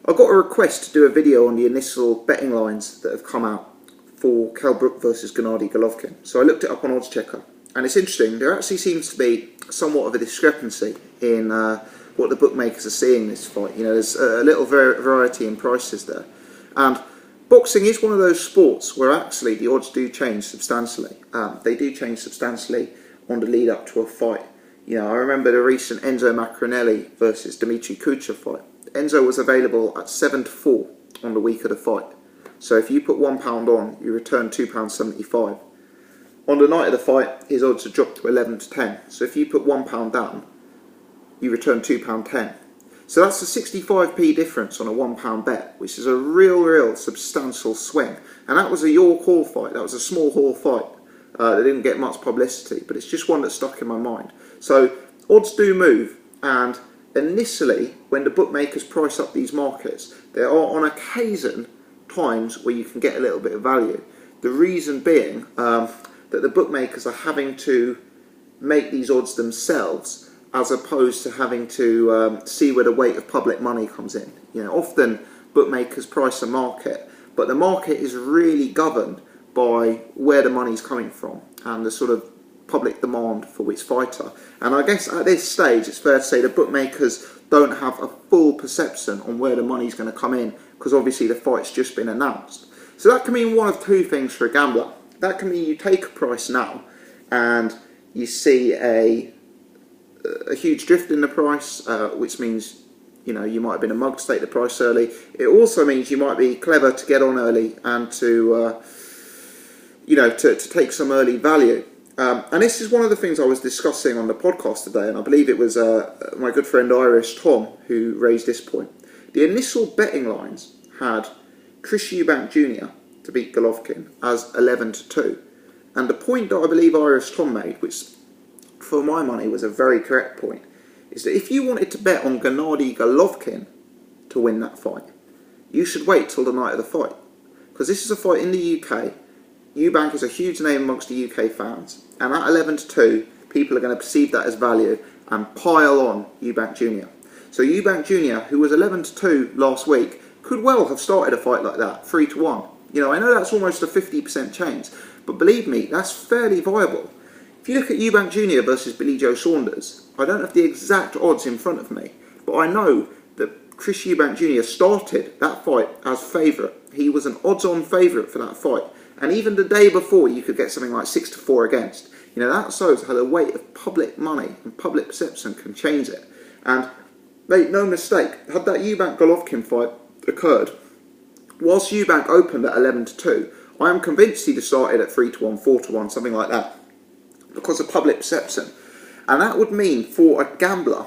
I got a request to do a video on the initial betting lines that have come out for Kell Brook versus Gennady Golovkin. So I looked it up on Odds Checker, and it's interesting. There actually seems to be somewhat of a discrepancy in what the bookmakers are seeing this fight. You know, there's a little variety in prices there, and boxing is one of those sports where actually the odds do change substantially. They do change substantially on the lead up to a fight. You know, I remember the recent Enzo Maccarinelli versus Dimitri Kucha fight. Enzo was available at 7-4 on the week of the fight. So if you put £1 on, you return £2.75. On the night of the fight, his odds had dropped to 11-10. So if you put £1 down, you return £2.10. So that's a 65p difference on a £1 bet, which is a real substantial swing. And that was a York Hall fight. That was a small hall fight. They didn't get much publicity, but it's just one that stuck in my mind. So odds do move, and initially, when the bookmakers price up these markets, there are on occasion times where you can get a little bit of value. The reason being that the bookmakers are having to make these odds themselves, as opposed to having to see where the weight of public money comes in. You know, often bookmakers price a market, but the market is really governed by where the money's coming from and the sort of public demand for which fighter. And I guess at this stage it's fair to say the bookmakers don't have a full perception on where the money's going to come in, because obviously the fight's just been announced. So that can mean one of two things for a gambler. That can mean you take a price now and you see a huge drift in the price, which means, you know, you might have been a mug to take the price early. It also means you might be clever to get on early and to to take some early value. And this is one of the things I was discussing on the podcast today, and I believe it was my good friend Irish Tom who raised this point. The initial betting lines had Chris Eubank Jr. to beat Golovkin as 11-2. And the point that I believe Irish Tom made, which for my money was a very correct point, is that if you wanted to bet on Gennady Golovkin to win that fight, you should wait till the night of the fight. Because this is a fight in the UK. Eubank is a huge name amongst the UK fans, and at 11-2, people are going to perceive that as value and pile on Eubank Jr. So Eubank Jr., who was 11-2 last week, could well have started a fight like that, 3-1. You know, I know that's almost a 50% change, but believe me, that's fairly viable. If you look at Eubank Jr. versus Billy Joe Saunders, I don't have the exact odds in front of me, but I know that Chris Eubank Jr. started that fight as favourite. He was an odds-on favourite for that fight. And even the day before, you could get something like 6-4 against. You know, that shows how the weight of public money and public perception can change it. And make no mistake, had that Eubank Golovkin fight occurred, whilst Eubank opened at 11-2, I am convinced he'd have started at 3-1, 4-1, something like that, because of public perception. And that would mean for a gambler,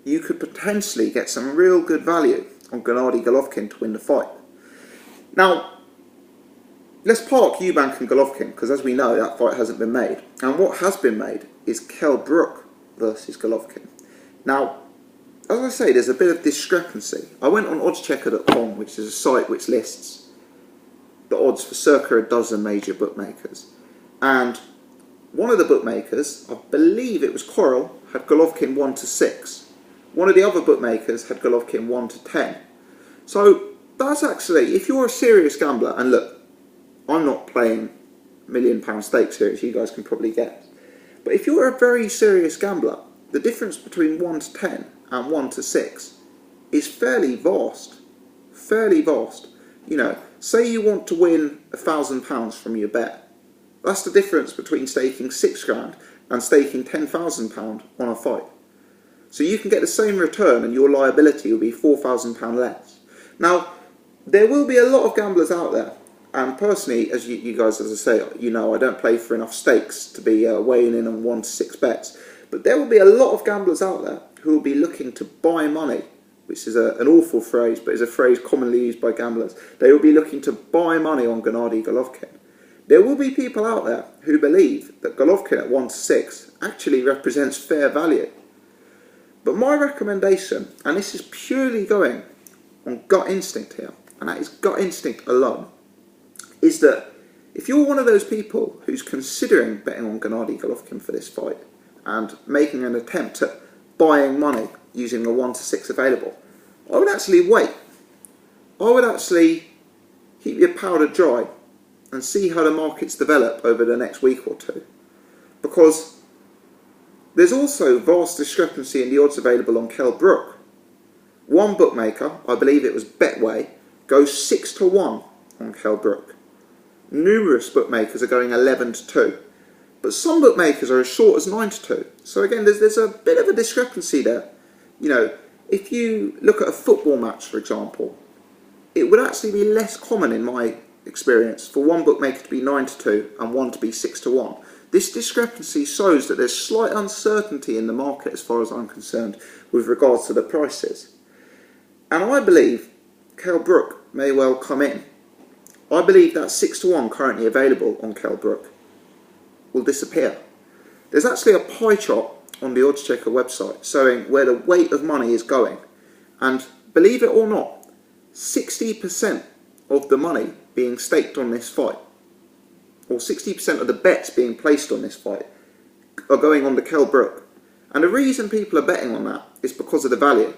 you could potentially get some real good value on Gennady Golovkin to win the fight. Now, let's park Eubank and Golovkin, because as we know, that fight hasn't been made. And what has been made is Kell Brook versus Golovkin. Now, as I say, there's a bit of discrepancy. I went on oddschecker.com, which is a site which lists the odds for circa a dozen major bookmakers. And one of the bookmakers, I believe it was Coral, had Golovkin 1-6. One of the other bookmakers had Golovkin 1-10. So that's actually, if you're a serious gambler, and look, I'm not playing £1 million stakes here, as you guys can probably guess. But if you're a very serious gambler, the difference between 1-10 and 1-6 is fairly vast. Fairly vast. You know, say you want to win £1,000 from your bet. That's the difference between staking £6,000 and staking £10,000 on a fight. So you can get the same return and your liability will be £4,000 less. Now, there will be a lot of gamblers out there. And personally, as you guys, as I say, you know, I don't play for enough stakes to be weighing in on 1-6 bets. But there will be a lot of gamblers out there who will be looking to buy money, which is an awful phrase, but is a phrase commonly used by gamblers. They will be looking to buy money on Gennady Golovkin. There will be people out there who believe that Golovkin at 1-6 actually represents fair value. But my recommendation, and this is purely going on gut instinct here, and that is gut instinct alone, is that if you're one of those people who's considering betting on Gennady Golovkin for this fight and making an attempt at buying money using the 1-6 available, I would actually wait. I would actually keep your powder dry and see how the markets develop over the next week or two. Because there's also vast discrepancy in the odds available on Kell Brook. One bookmaker, I believe it was Betway, goes 6-1 on Kell Brook. Numerous bookmakers are going 11-2. But some bookmakers are as short as 9-2. So again, there's a bit of a discrepancy there. You know, if you look at a football match, for example, it would actually be less common in my experience for one bookmaker to be 9-2 and one to be 6-1. This discrepancy shows that there's slight uncertainty in the market as far as I'm concerned with regards to the prices. And I believe Kell Brook may well come in. I believe that 6-1 currently available on Kell Brook will disappear. There's actually a pie chart on the Odds Checker website showing where the weight of money is going. And believe it or not, 60% of the money being staked on this fight, or 60% of the bets being placed on this fight, are going on to Kell Brook. And the reason people are betting on that is because of the value.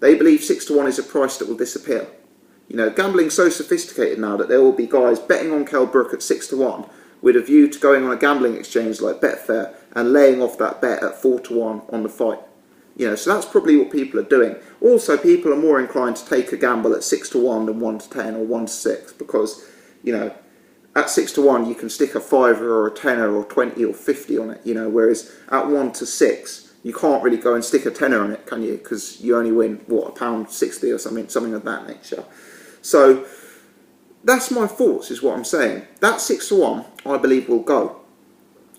They believe 6-1 is a price that will disappear. You know, gambling's so sophisticated now that there will be guys betting on Kell Brook at 6-1 with a view to going on a gambling exchange like Betfair and laying off that bet at 4-1 on the fight. You know, so that's probably what people are doing. Also, people are more inclined to take a gamble at 6-1 than 1-10 or 1-6 because, you know, at 6-1 you can stick a fiver or a tenner or 20 or 50 on it, you know, whereas at 1-6 you can't really go and stick a tenner on it, can you? Because you only win, what, £1.60 or something of that nature. So that's my thoughts, is what I'm saying. That 6-1, I believe, will go.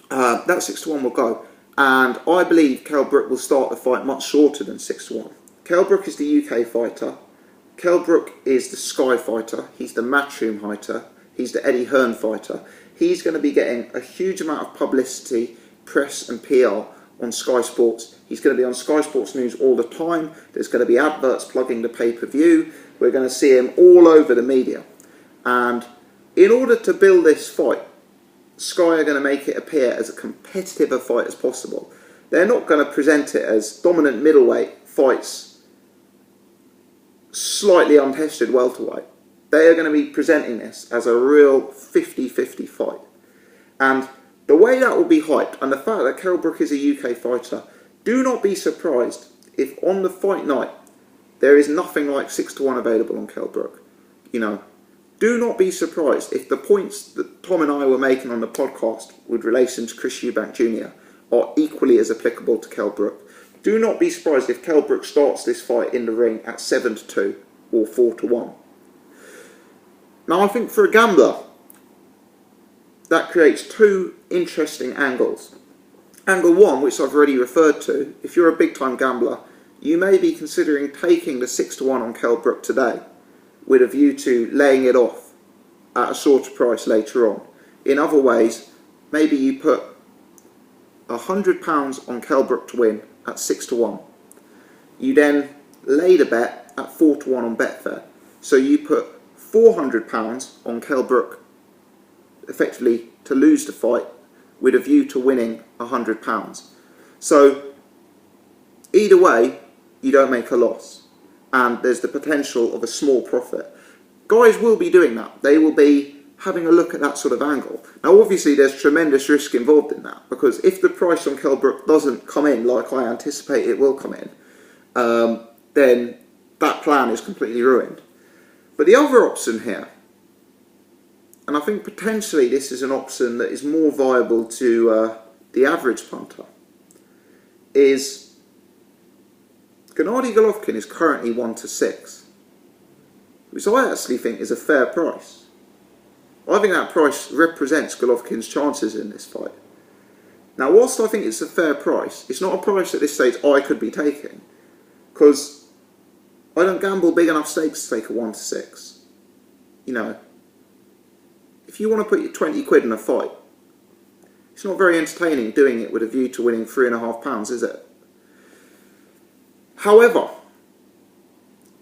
That 6-1 will go. And I believe Kell Brook will start the fight much shorter than 6-1. Kell Brook is the UK fighter. Kell Brook is the Sky fighter. He's the Matchroom fighter. He's the Eddie Hearn fighter. He's going to be getting a huge amount of publicity, press and PR on Sky Sports. He's going to be on Sky Sports News all the time. There's going to be adverts plugging the pay-per-view. We're going to see him all over the media. And in order to build this fight, Sky are going to make it appear as a competitive a fight as possible. They're not going to present it as dominant middleweight fights, slightly untested welterweight. They are going to be presenting this as a real 50-50 fight. And the way that will be hyped, and the fact that Kell Brook is a UK fighter, do not be surprised if on the fight night there is nothing like 6-1 available on Kell Brook. You know, do not be surprised if the points that Tom and I were making on the podcast with relation to Chris Eubank Jr. are equally as applicable to Kell Brook. Do not be surprised if Kell Brook starts this fight in the ring at 7-2 or 4-1. Now, I think for a gambler, that creates two interesting angles. Angle one, which I've already referred to, if you're a big-time gambler, you may be considering taking the 6-1 on Kell Brook today, with a view to laying it off at a shorter price later on. In other ways, maybe you put £100 on Kell Brook to win at 6-1. You then lay the bet at 4-1 on Betfair. So you put £400 on Kell Brook, effectively to lose the fight, with a view to winning £100. So either way, you don't make a loss. And there's the potential of a small profit. Guys will be doing that. They will be having a look at that sort of angle. Now, obviously, there's tremendous risk involved in that, because if the price on Kell Brook doesn't come in like I anticipate it will come in, then that plan is completely ruined. But the other option here, and I think potentially this is an option that is more viable to the average punter, is Gennady Golovkin is currently 1-6, which I actually think is a fair price. I think that price represents Golovkin's chances in this fight. Now, whilst I think it's a fair price, it's not a price at this stage I could be taking, because I don't gamble big enough stakes to take a 1-6. You know, if you want to put your 20 quid in a fight, it's not very entertaining doing it with a view to winning £3.5, is it? However,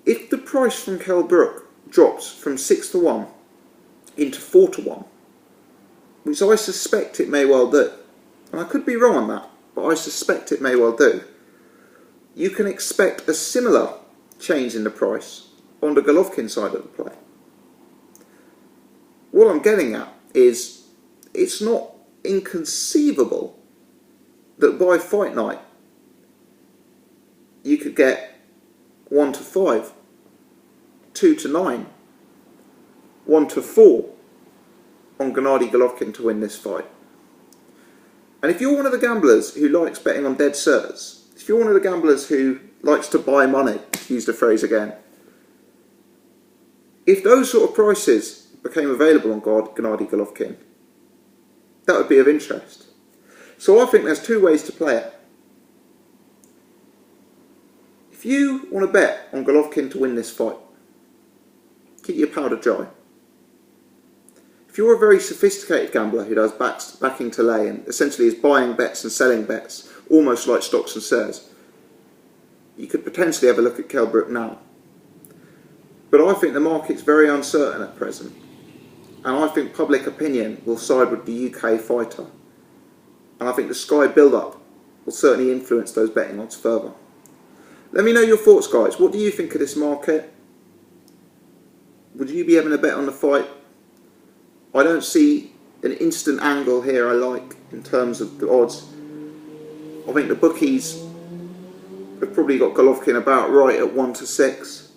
if the price from Kell Brook drops from 6-1 into 4-1, which I suspect it may well do, and I could be wrong on that, but I suspect it may well do, you can expect a similar change in the price on the Golovkin side of the play. What I'm getting at is it's not inconceivable that by fight night you could get 1-5, 2-9, 1-4 on Gennady Golovkin to win this fight. And if you're one of the gamblers who likes betting on dead certs, if you're one of the gamblers who likes to buy money, to use the phrase again, if those sort of prices became available on Gennady Golovkin, that would be of interest. So I think there's two ways to play it. If you want to bet on Golovkin to win this fight, keep your powder dry. If you're a very sophisticated gambler who does backing to lay and essentially is buying bets and selling bets, almost like stocks and shares, you could potentially have a look at Kell Brook now. But I think the market's very uncertain at present, and I think public opinion will side with the UK fighter, and I think the Sky build-up will certainly influence those betting odds further. Let me know your thoughts, guys. What do you think of this market? Would you be having a bet on the fight? I don't see an instant angle here I like in terms of the odds. I think the bookies have probably got Golovkin about right at 1-6.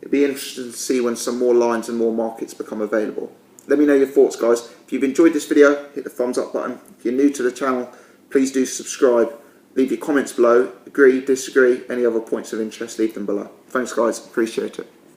It'd be interesting to see when some more lines and more markets become available. Let me know your thoughts, guys. If you've enjoyed this video, hit the thumbs up button. If you're new to the channel, please do subscribe. Leave your comments below. Agree, disagree, any other points of interest, leave them below. Thanks, guys. Appreciate it.